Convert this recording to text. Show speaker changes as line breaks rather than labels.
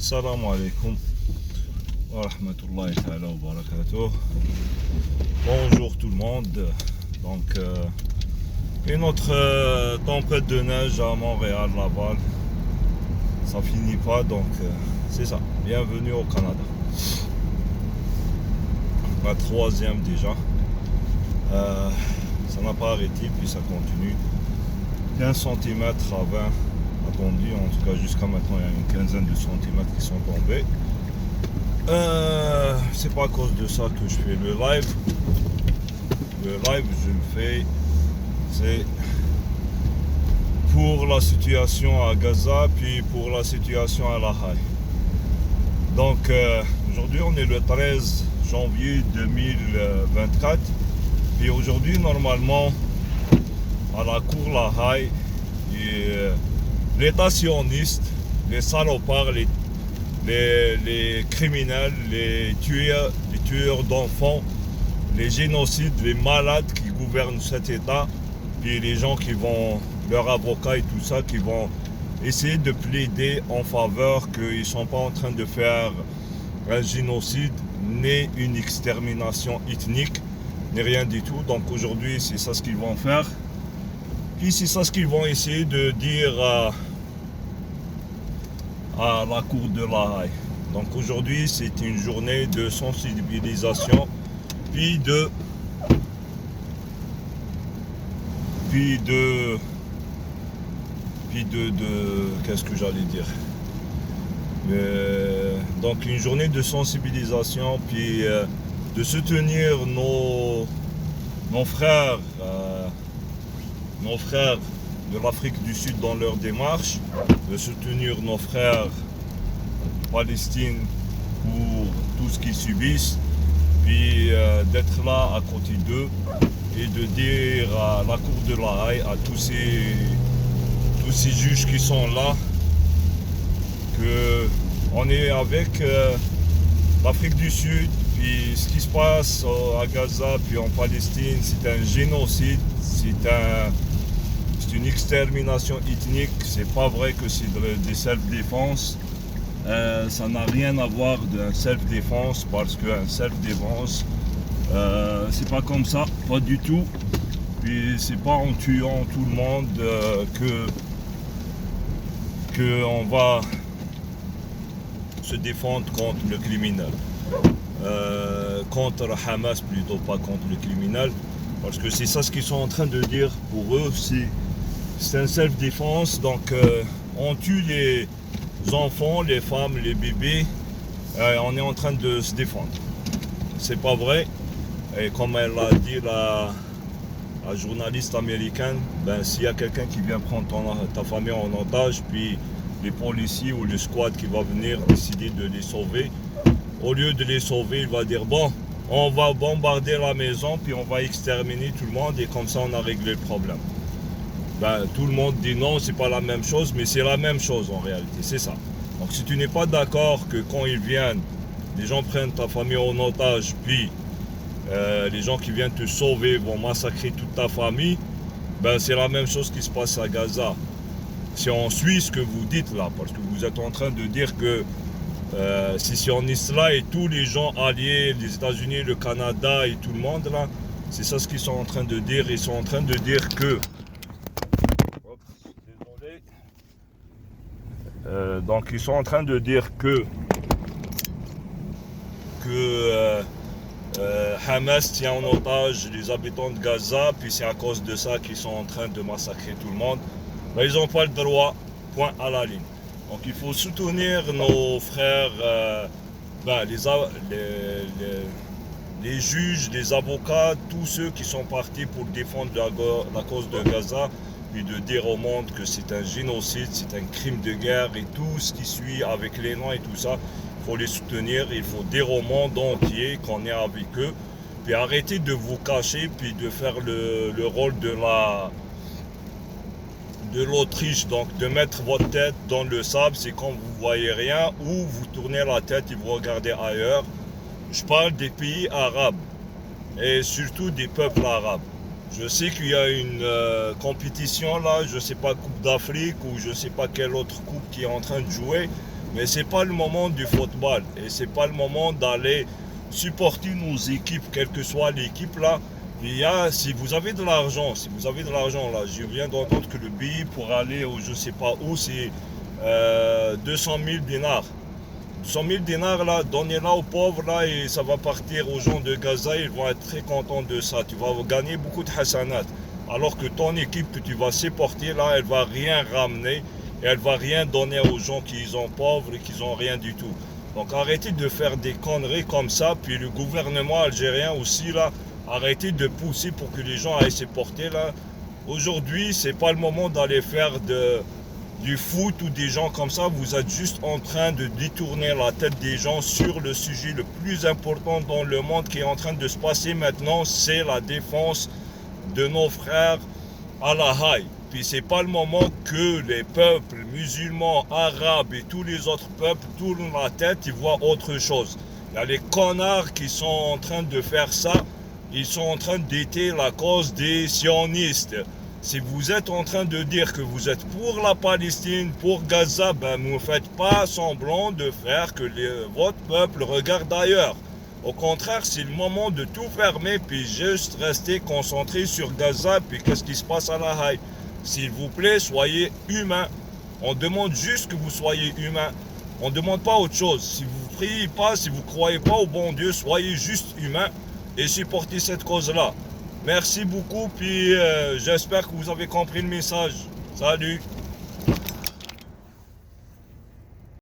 Salam alaikum wa rahmatullahi ta'ala wa barakatuh. Bonjour tout le monde. Donc, une autre tempête de neige à Montréal, Laval. Ça finit pas, donc c'est ça. Bienvenue au Canada. La troisième déjà. Ça n'a pas arrêté, puis ça continue. 15 cm à 20 attendu, en tout cas jusqu'à maintenant il y a une quinzaine de centimètres qui sont tombés. C'est pas à cause de ça que je fais le live. Le live je le fais, c'est pour la situation à Gaza, puis pour la situation à La Haye. Donc aujourd'hui on est le 13 janvier 2024, puis aujourd'hui normalement à la cour La Haye, l'État sioniste, les salopards, les criminels, les tueurs d'enfants, les génocides, les malades qui gouvernent cet État, puis les gens qui vont, leurs avocats et tout ça, qui vont essayer de plaider en faveur qu'ils ne sont pas en train de faire un génocide, ni une extermination ethnique, ni rien du tout. Donc aujourd'hui, c'est ça ce qu'ils vont faire. Puis c'est ça ce qu'ils vont essayer de dire à la cour de La Haye. Donc aujourd'hui c'est une journée de sensibilisation, puis de qu'est-ce que j'allais dire, donc une journée de sensibilisation, puis de soutenir nos frères de l'Afrique du Sud dans leur démarche, de soutenir nos frères Palestine pour tout ce qu'ils subissent, puis d'être là à côté d'eux et de dire à la cour de La Haye, à tous ces juges qui sont là, que on est avec l'Afrique du Sud, puis ce qui se passe à Gaza puis en Palestine, c'est un génocide, c'est une extermination ethnique. C'est pas vrai que c'est des self-défense. Ça n'a rien à voir d'un self-défense, parce qu'un self-défense, c'est pas comme ça, pas du tout. Puis c'est pas en tuant tout le monde que on va se défendre contre le criminel. Contre Hamas plutôt, pas contre le criminel, parce que c'est ça ce qu'ils sont en train de dire. Pour eux, c'est un self-défense. Donc on tue les enfants, les femmes, les bébés, on est en train de se défendre. C'est pas vrai. Et comme elle a dit, la journaliste américaine, s'il y a quelqu'un qui vient prendre ta famille en otage, puis les policiers ou le squad qui va venir décider de les sauver, au lieu de les sauver, il va dire bon, on va bombarder la maison, puis on va exterminer tout le monde, et comme ça on a réglé le problème. Tout le monde dit non, c'est pas la même chose, mais c'est la même chose en réalité, c'est ça. Donc si tu n'es pas d'accord que quand ils viennent, les gens prennent ta famille en otage, puis les gens qui viennent te sauver vont massacrer toute ta famille, c'est la même chose qui se passe à Gaza. Si on suit ce que vous dites là, parce que vous êtes en train de dire que si sionistes là et tous les gens alliés, les États-Unis, le Canada et tout le monde là, c'est ça ce qu'ils sont en train de dire. Ils sont en train de dire que donc ils sont en train de dire que Hamas tient en otage les habitants de Gaza, puis c'est à cause de ça qu'ils sont en train de massacrer tout le monde. Ils n'ont pas le droit, point à la ligne. Donc il faut soutenir nos frères, les juges, les avocats, tous ceux qui sont partis pour défendre la cause de Gaza, puis de dire au monde que c'est un génocide, c'est un crime de guerre et tout ce qui suit avec les noms et tout ça. Il faut les soutenir, il faut dire au monde entier qu'on est avec eux, puis arrêtez de vous cacher, puis de faire le rôle de l'Autriche, donc de mettre votre tête dans le sable, c'est quand vous voyez rien, ou vous tournez la tête et vous regardez ailleurs. Je parle des pays arabes, et surtout des peuples arabes. Je sais qu'il y a une compétition là, je ne sais pas Coupe d'Afrique ou je ne sais pas quelle autre coupe qui est en train de jouer, Mais c'est pas le moment du football et c'est pas le moment d'aller supporter nos équipes, quelle que soit l'équipe là. Si vous avez de l'argent, là, je viens d'entendre que le billet pour aller au je sais pas où, c'est 200 000 dinars. 100 000 dinars là, donnez-la aux pauvres là et ça va partir aux gens de Gaza, ils vont être très contents de ça. Tu vas gagner beaucoup de hasanat. Alors que ton équipe que tu vas supporter là, elle va rien ramener et elle va rien donner aux gens qui sont pauvres et qui n'ont rien du tout. Donc arrêtez de faire des conneries comme ça, puis le gouvernement algérien aussi là, arrêtez de pousser pour que les gens aillent supporter là. Aujourd'hui, c'est pas le moment d'aller faire du foot ou des gens comme ça, vous êtes juste en train de détourner la tête des gens sur le sujet le plus important dans le monde qui est en train de se passer maintenant, c'est la défense de nos frères à la Haye. Puis c'est pas le moment que les peuples musulmans, arabes et tous les autres peuples tournent la tête, ils voient autre chose. Il y a les connards qui sont en train de faire ça, ils sont en train d'aider la cause des sionistes. Si vous êtes en train de dire que vous êtes pour la Palestine, pour Gaza, ben ne faites pas semblant de faire que votre peuple regarde ailleurs. Au contraire, c'est le moment de tout fermer, puis juste rester concentré sur Gaza, puis qu'est-ce qui se passe à la Haye. S'il vous plaît, soyez humains. On demande juste que vous soyez humains. On ne demande pas autre chose. Si vous ne priez pas, si vous ne croyez pas au bon Dieu, soyez juste humains et supportez cette cause-là. Merci beaucoup, puis j'espère que vous avez compris le message. Salut!